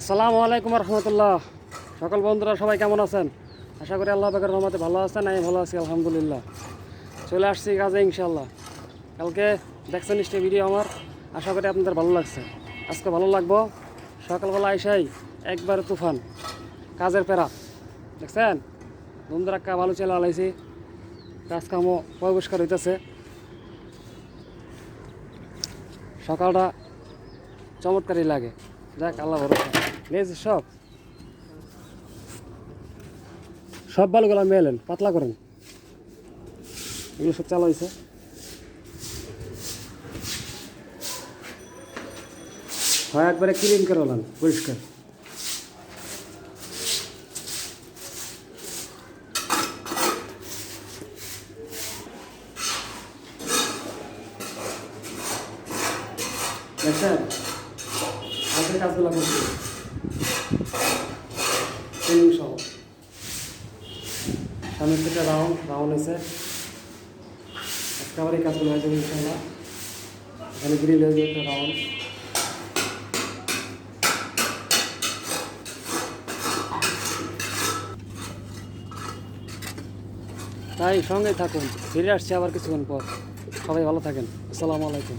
আসসালামু আলাইকুম রহমতুল্লাহ। সকল বন্ধুরা সবাই কেমন আছেন? আশা করি আল্লাহ পাকের রহমতে ভালো আছেন। আমি ভালো আছি আলহামদুলিল্লাহ। চলে আসছি কাজে ইনশাল্লাহ। কালকে দেখছেন নিশ্চয়ই ভিডিও আমার, আশা করি আপনাদের ভালো লাগছে। আজকে ভালো লাগবো। সকালবেলা আইসাই একবারে তুফান কাজের প্যারা দেখছেন, ধুমধারাক্কা ভালো চলে আলাইছি। কাজ কামও পরিষ্কার হইতেছে। সকালটা চমৎকারই লাগে। যাক আল্লাহ ভরসা। নিয়েছি সব বালুগুলো মেলেন, পাতলা করেন, এগুলো সব চালা হয়েছে। হয় একবারে ক্লিন করে হলাম পরিষ্কার। দেখছেন আজকের কাজগুলো করছি ট্রেনিং সহ। সামনের থেকে রাউন্ড হয়েছে। আজকে আবার এই কাজগুলো হয়ে যাবে ইনশাল্লাহ। এখানে গ্রিল হয়ে যাবে একটা রাউন্ড। তাই সঙ্গেই থাকুন, ফিরে আসছি আবার কিছুক্ষণ পর। সবাই ভালো থাকেন। আসসালামু আলাইকুম।